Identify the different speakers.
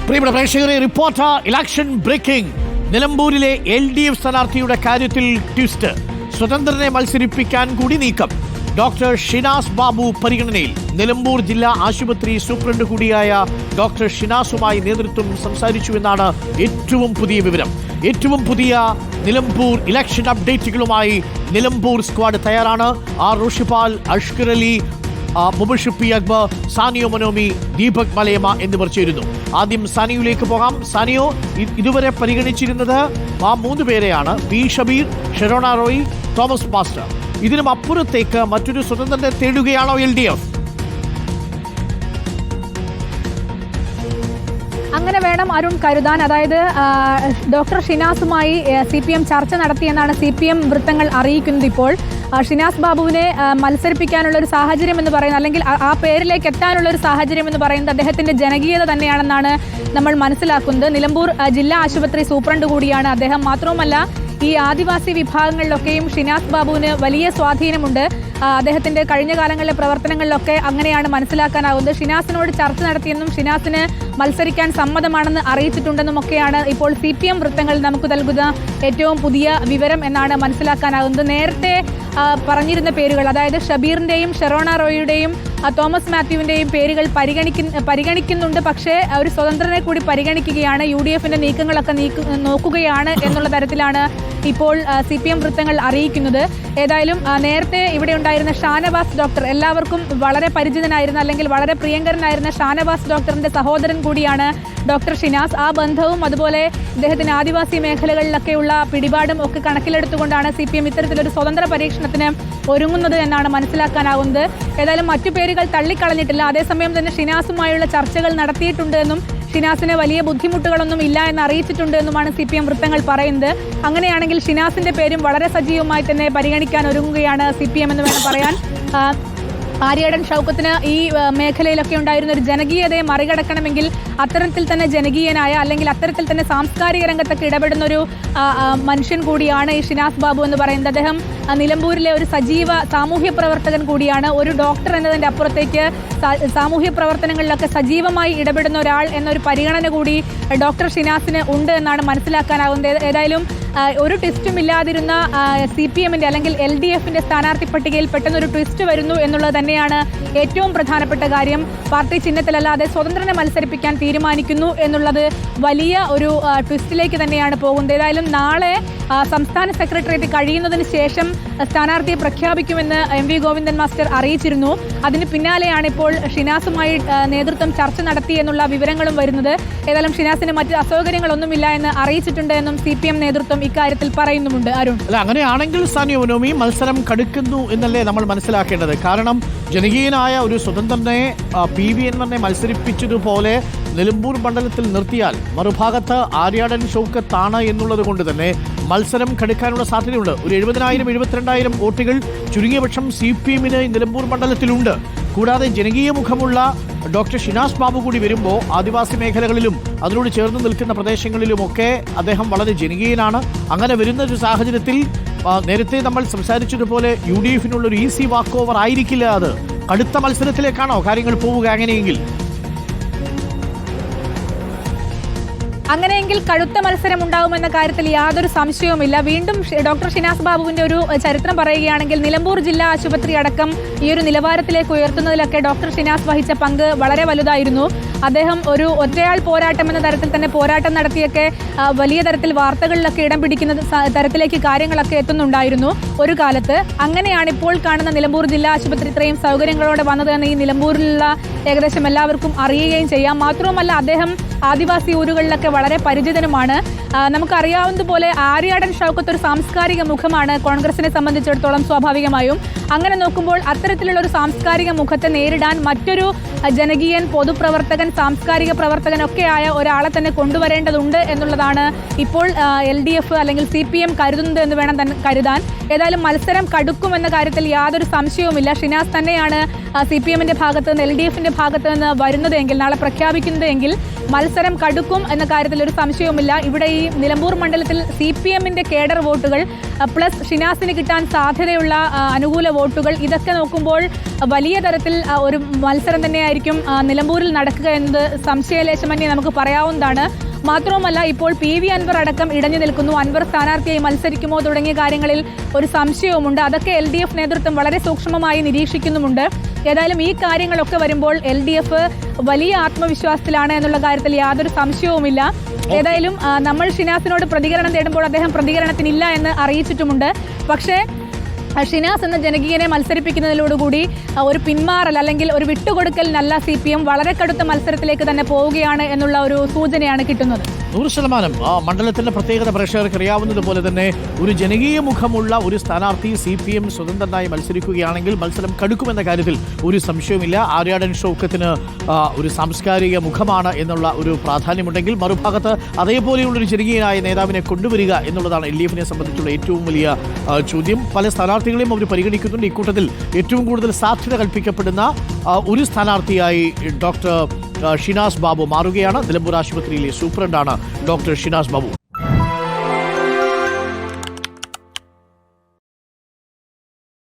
Speaker 1: പ്രിയപ്പെട്ട പ്രേക്ഷകരെ, reporter election breaking. നിലമ്പൂരിലെ LDF സ്ഥാനാർത്ഥിയുടെ കാര്യത്തിൽ ട്വിസ്റ്റ്. സ്വതന്ത്രനെ മത്സരിപ്പിക്കാൻ കൂടി നീക്കം. ഡോക്ടർ ഷിനാസ് ബാബു പരിഗണനയിൽ. നിലമ്പൂർ ജില്ലാ ആശുപത്രി സൂപ്രണ്ട് കൂടിയായ ഡോക്ടർ ഷിനാസുമായി നേതൃത്വം സംസാരിച്ചുവെന്നാണ് ഏറ്റവും പുതിയ വിവരം. ഏറ്റവും പുതിയ നിലമ്പൂർ ഇലക്ഷൻ അപ്ഡേറ്റുകളുമായി നിലമ്പൂർ സ്ക്വാഡ് തയ്യാറാണ്. ആർ ഋഷിപാൽ, അഷ്കർ അലി, മുബഷിർ പി അക്ബർ, സാനിയോ മനോമി, ദീപക് മലയമ്മ എന്നിവർ ചേരുന്നു. ആദ്യം സാനിയോയിലേക്ക് പോകാം. സാനിയോ, ഇതുവരെ പരിഗണിച്ചിരുന്നത് ആ 3 പേരെയാണ്: P Shabeer, Sherona Roy, Thomas master. ഇതിനും അപ്പുറത്തേക്ക് മറ്റൊരു സ്വതന്ത്രനെ തേടുകയാണോ LDF?
Speaker 2: അങ്ങനെ വേണം അരുൺ കരുതാൻ. അതായത് ഡോക്ടർ ഷിനാസുമായി CPM ചർച്ച നടത്തിയെന്നാണ് CPM വൃത്തങ്ങൾ അറിയിക്കുന്നത്. ഇപ്പോൾ ഷിനാസ് ബാബുവിനെ മത്സരിപ്പിക്കാനുള്ള ഒരു സാഹചര്യം എന്ന് പറയുന്നത്, അല്ലെങ്കിൽ ആ പേരിലേക്ക് എത്താനുള്ള ഒരു സാഹചര്യം എന്ന് പറയുന്നത് അദ്ദേഹത്തിന്റെ ജനകീയത തന്നെയാണെന്നാണ് നമ്മൾ മനസ്സിലാക്കുന്നത്. നിലമ്പൂർ ജില്ലാ ആശുപത്രി സൂപ്രണ്ട് കൂടിയാണ് അദ്ദേഹം. മാത്രവുമല്ല, ഈ ആദിവാസി വിഭാഗങ്ങളിലൊക്കെയും ഷിനാസ് ബാബുവിന് വലിയ സ്വാധീനമുണ്ട്. അദ്ദേഹത്തിന്റെ കഴിഞ്ഞ കാലങ്ങളിലെ പ്രവർത്തനങ്ങളിലൊക്കെ അങ്ങനെയാണ് മനസ്സിലാക്കാനാവുന്നത്. ഷിനാസിനോട് ചർച്ച നടത്തിയെന്നും ഷിനാസിന് മത്സരിക്കാൻ സമ്മതമാണെന്ന് അറിയിച്ചിട്ടുണ്ടെന്നും ഒക്കെയാണ് ഇപ്പോൾ CPM വൃത്തങ്ങൾ നമുക്ക് നൽകുന്ന ഏറ്റവും പുതിയ വിവരം എന്നാണ് മനസ്സിലാക്കാനാകുന്നത്. നേരത്തെ പറഞ്ഞിരുന്ന പേരുകൾ, അതായത് ഷബീറിന്റെയും ഷെറോണ റോയിയുടെയും തോമസ് മാത്യുവിന്റെയും പേരുകൾ പരിഗണിക്കുന്നുണ്ട്. പക്ഷേ ഒരു സ്വതന്ത്രനെ കൂടി പരിഗണിക്കുകയാണ്, UDFന്റെ നീക്കങ്ങളൊക്കെ നോക്കുകയാണ് എന്നുള്ള തരത്തിലാണ് ഇപ്പോൾ CPM വൃത്തങ്ങൾ അറിയിക്കുന്നത്. ഏതായാലും നേരത്തെ ഇവിടെ ഉണ്ടായിരുന്ന ഷാനവാസ് ഡോക്ടർ, എല്ലാവർക്കും വളരെ പരിചിതനായിരുന്ന അല്ലെങ്കിൽ വളരെ പ്രിയങ്കരനായിരുന്ന ഷാനവാസ് ഡോക്ടറിന്റെ സഹോദരൻ കൂടിയാണ് ഡോക്ടർ ഷിനാസ്. ആ ബന്ധവും അതുപോലെ ഇദ്ദേഹത്തിന് ആദിവാസി മേഖലകളിലൊക്കെയുള്ള പിടിപാടും ഒക്കെ കണക്കിലെടുത്തുകൊണ്ടാണ് CPM ഇത്തരത്തിലൊരു സ്വതന്ത്ര പരീക്ഷണത്തിന് ഒരുങ്ങുന്നത് എന്നാണ് മനസ്സിലാക്കാനാവുന്നത്. ഏതായാലും മറ്റു പേരുകൾ തള്ളിക്കളഞ്ഞിട്ടില്ല. അതേസമയം തന്നെ ഷിനാസുമായുള്ള ചർച്ചകൾ നടത്തിയിട്ടുണ്ട് എന്നും ഷിനാസിന് വലിയ ബുദ്ധിമുട്ടുകളൊന്നും ഇല്ല എന്ന് അറിയിച്ചിട്ടുണ്ട് എന്നുമാണ് CPM വൃത്തങ്ങൾ പറയുന്നത്. അങ്ങനെയാണെങ്കിൽ ഷിനാസിന്റെ പേരും വളരെ സജീവമായി തന്നെ പരിഗണിക്കാൻ ഒരുങ്ങുകയാണ് CPM എന്ന് വേണം പറയാൻ. ആര്യാടൻ ഷൗക്കത്തിന് ഈ മേഖലയിലൊക്കെ ഉണ്ടായിരുന്ന ഒരു ജനകീയതയെ മറികടക്കണമെങ്കിൽ അത്തരത്തിൽ തന്നെ ജനകീയനായ, അല്ലെങ്കിൽ അത്തരത്തിൽ തന്നെ സാംസ്കാരിക രംഗത്തൊക്കെ ഇടപെടുന്ന ഒരു മനുഷ്യൻ കൂടിയാണ് ഈ ഷിനാസ് ബാബു എന്ന് പറയുന്നത്. അദ്ദേഹം നിലമ്പൂരിലെ ഒരു സജീവ സാമൂഹ്യ പ്രവർത്തകൻ കൂടിയാണ്. ഒരു ഡോക്ടർ എന്നതിൻ്റെ അപ്പുറത്തേക്ക് സാമൂഹ്യ പ്രവർത്തനങ്ങളിലൊക്കെ സജീവമായി ഇടപെടുന്ന ഒരാൾ എന്നൊരു പരിഗണന കൂടി ഡോക്ടർ ഷിനാസിന് ഉണ്ട് എന്നാണ് മനസ്സിലാക്കാനാവുന്നത്. ഏതായാലും ഒരു ട്വിസ്റ്റും ഇല്ലാതിരുന്ന CPMന്റെ അല്ലെങ്കിൽ LDFന്റെ സ്ഥാനാർത്ഥി പട്ടികയിൽ പെട്ടെന്നൊരു ട്വിസ്റ്റ് വരുന്നു എന്നുള്ളത് തന്നെയാണ് ഏറ്റവും പ്രധാനപ്പെട്ട കാര്യം. പാർട്ടി ചിഹ്നത്തിലല്ലാതെ സ്വതന്ത്രനെ മത്സരിപ്പിക്കാൻ തീരുമാനിക്കുന്നു എന്നുള്ളത് വലിയ ഒരു ട്വിസ്റ്റിലേക്ക് തന്നെയാണ് പോകുന്നത്. ഏതായാലും നാളെ സംസ്ഥാന സെക്രട്ടേറിയറ്റ് കഴിയുന്നതിന് ശേഷം സ്ഥാനാർത്ഥിയെ പ്രഖ്യാപിക്കുമെന്ന് MV ഗോവിന്ദൻ മാസ്റ്റർ അറിയിച്ചിരുന്നു. അതിന് പിന്നാലെയാണ് ഇപ്പോൾ ഷിനാസുമായി നേതൃത്വം ചർച്ച നടത്തി എന്നുള്ള വിവരങ്ങളും വരുന്നത്. ഏതായാലും ഷിനാസിന് മറ്റ് അസൗകര്യങ്ങളൊന്നുമില്ല എന്ന് അറിയിച്ചിട്ടുണ്ട് എന്നും CPM നേതൃത്വം ഇക്കാര്യത്തിൽ പറയുന്നുമുണ്ട്. അരുൺ,
Speaker 1: അല്ല, അങ്ങനെയാണെങ്കിൽ സാനിയോ മനോമി, മത്സരം കടുക്കുന്നു എന്നല്ലേ നമ്മൾ മനസ്സിലാക്കേണ്ടത്? കാരണം ജനകീയനായ ഒരു സ്വതന്ത്രനെ PV എന്നെ മത്സരിപ്പിച്ചതുപോലെ നിലമ്പൂർ മണ്ഡലത്തിൽ നിർത്തിയാൽ മറുഭാഗത്ത് ആര്യാടൻ ഷൗക്കത്താണ് എന്നുള്ളത് കൊണ്ട് തന്നെ മത്സരം കടുക്കാനുള്ള സാധ്യതയുണ്ട്. ഒരു 70,000-72,000 വോട്ടുകൾ ചുരുങ്ങിയ പക്ഷം CPMന് നിലമ്പൂർ മണ്ഡലത്തിലുണ്ട്. കൂടാതെ ജനകീയ മുഖമുള്ള ഡോക്ടർ ഷിനാസ് ബാബു കൂടി വരുമ്പോൾ ആദിവാസി മേഖലകളിലും അതിനോട് ചേർന്ന് നിൽക്കുന്ന പ്രദേശങ്ങളിലുമൊക്കെ അദ്ദേഹം വളരെ ജനകീയനാണ്. അങ്ങനെ വരുന്ന ഒരു സാഹചര്യത്തിൽ നേരത്തെ നമ്മൾ സംസാരിച്ചതുപോലെ UDFനുള്ളൊരു ഈസി വാക്ക് ഓവർ ആയിരിക്കില്ല. അത് കടുത്ത മത്സരത്തിലേക്കാണോ കാര്യങ്ങൾ പോവുക?
Speaker 2: അങ്ങനെയെങ്കിൽ കടുത്ത മത്സരം ഉണ്ടാകുമെന്ന കാര്യത്തിൽ യാതൊരു സംശയവുമില്ല. വീണ്ടും ഡോക്ടർ ഷിനാസ് ബാബുവിന്റെ ഒരു ചരിത്രം പറയുകയാണെങ്കിൽ, നിലമ്പൂർ ജില്ലാ ആശുപത്രി അടക്കം ഈ ഒരു നിലവാരത്തിലേക്ക് ഉയർത്തുന്നതിലൊക്കെ ഡോക്ടർ ഷിനാസ് വഹിച്ച പങ്ക് വളരെ വലുതായിരുന്നു. അദ്ദേഹം ഒരു ഒറ്റയാൾ പോരാട്ടം എന്ന തരത്തിൽ തന്നെ പോരാട്ടം നടത്തിയൊക്കെ വലിയ തരത്തിൽ വാർത്തകളിലൊക്കെ ഇടം പിടിക്കുന്ന തരത്തിലേക്ക് കാര്യങ്ങളൊക്കെ എത്തുന്നുണ്ടായിരുന്നു ഒരു കാലത്ത്. അങ്ങനെയാണ് ഇപ്പോൾ കാണുന്ന നിലമ്പൂർ ജില്ലാ ആശുപത്രി ഇത്രയും സൗകര്യങ്ങളോടെ വന്നത് എന്ന് ഈ നിലമ്പൂരിലുള്ള ഏകദേശം എല്ലാവർക്കും അറിയുകയും ചെയ്യാം. മാത്രവുമല്ല, അദ്ദേഹം ആദിവാസി ഊരുകളിലൊക്കെ വളരെ പരിചിതനുമാണ്. നമുക്കറിയാവുന്നതുപോലെ ആര്യാടൻ ഷൗക്കത്ത് ഒരു സാംസ്കാരിക മുഖമാണ് കോൺഗ്രസിനെ സംബന്ധിച്ചിടത്തോളം. സ്വാഭാവികമായും അങ്ങനെ നോക്കുമ്പോൾ അത്തരത്തിലുള്ള ഒരു സാംസ്കാരിക മുഖത്തെ നേരിടാൻ മറ്റൊരു ജനകീയൻ, പൊതുപ്രവർത്തകൻ, സാംസ്കാരിക പ്രവർത്തകനൊക്കെയായ ഒരാളെ തന്നെ കൊണ്ടുവരേണ്ടതുണ്ട് എന്നുള്ളതാണ് ഇപ്പോൾ LDF അല്ലെങ്കിൽ CPM കരുതുന്നത് എന്ന് വേണം കരുതാൻ. ഏതായാലും മത്സരം കടുക്കുമെന്ന കാര്യത്തിൽ യാതൊരു സംശയവുമില്ല. ഷിനാസ് തന്നെയാണ് CPMന്റെ ഭാഗത്ത് നിന്ന്, LDFന്റെ ഭാഗത്ത് നിന്ന് വരുന്നതെങ്കിൽ, നാളെ പ്രഖ്യാപിക്കുന്നതെങ്കിൽ മത്സരം കടുക്കും എന്ന കാര്യത്തിൽ ഒരു സംശയവുമില്ല. ഇവിടെ ഈ നിലമ്പൂർ മണ്ഡലത്തിൽ CPMന്റെ കേഡർ വോട്ടുകൾ പ്ലസ് ഷിനാസിന് കിട്ടാൻ സാധ്യതയുള്ള അനുകൂല വോട്ടുകൾ, ഇതൊക്കെ നോക്കുമ്പോൾ വലിയ തരത്തിൽ ഒരു മത്സരം തന്നെയായിരിക്കും തന്നെയായിരിക്കും നിലമ്പൂരിൽ നടക്കുക എന്നത് സംശയലേശമന്യേ നമുക്ക് പറയാവുന്നതാണ്. മാത്രവുമല്ല, ഇപ്പോൾ PV അൻവർ അടക്കം ഇടഞ്ഞു നിൽക്കുന്നു. അൻവർ സ്ഥാനാർത്ഥിയായി മത്സരിക്കുമോ തുടങ്ങിയ കാര്യങ്ങളിൽ ഒരു സംശയവുമുണ്ട്. അതൊക്കെ LDF നേതൃത്വം വളരെ സൂക്ഷ്മമായി നിരീക്ഷിക്കുന്നുമുണ്ട്. ഏതായാലും ഈ കാര്യങ്ങളൊക്കെ വരുമ്പോൾ LDF വലിയ ആത്മവിശ്വാസത്തിലാണ് എന്നുള്ള കാര്യത്തിൽ യാതൊരു സംശയവുമില്ല. ഏതായാലും നമ്മൾ ഷിനാസിനോട് പ്രതികരണം തേടുമ്പോൾ അദ്ദേഹം പ്രതികരണത്തിനില്ല എന്ന് അറിയിച്ചിട്ടുമുണ്ട്. പക്ഷേ ഷിനാസ് എന്ന ജനകീയനെ മത്സരിപ്പിക്കുന്നതിലോടുകൂടി ഒരു പിന്മാറൽ അല്ലെങ്കിൽ ഒരു വിട്ടുകൊടുക്കലിനല്ല CPM വളരെ കടുത്ത മത്സരത്തിലേക്ക് തന്നെ പോവുകയാണ് എന്നുള്ള ഒരു സൂചനയാണ് കിട്ടുന്നത്.
Speaker 1: 100% ആ മണ്ഡലത്തിന്റെ പ്രത്യേകത പ്രേക്ഷകർക്ക് അറിയാവുന്നതുപോലെ തന്നെ ഒരു ജനകീയ മുഖമുള്ള ഒരു സ്ഥാനാർത്ഥി CPM സ്വതന്ത്രനായി മത്സരിക്കുകയാണെങ്കിൽ മത്സരം കടുക്കുമെന്ന കാര്യത്തിൽ ഒരു സംശയവുമില്ല. ആര്യാടൻ ഷൗക്കത്തിന് ഒരു സാംസ്കാരിക മുഖമാണ് എന്നുള്ള ഒരു പ്രാധാന്യമുണ്ടെങ്കിൽ മറുഭാഗത്ത് അതേപോലെയുള്ളൊരു ജനകീയനായ നേതാവിനെ കൊണ്ടുവരിക എന്നുള്ളതാണ് LDFനെ സംബന്ധിച്ചുള്ള ഏറ്റവും വലിയ ചോദ്യം. പല സ്ഥാനാർത്ഥികളെയും അവർ പരിഗണിക്കുന്നുണ്ട്. ഇക്കൂട്ടത്തിൽ ഏറ്റവും കൂടുതൽ സാധ്യത കൽപ്പിക്കപ്പെടുന്ന ഒരു സ്ഥാനാർത്ഥിയായി ഡോക്ടർ ഷിനാസ് ബാബു മാറുകയാണ്. നിലമ്പൂർ ആശുപത്രിയിലെ സൂപ്രണ്ടാണ് ഡോക്ടർ ഷിനാസ് ബാബു.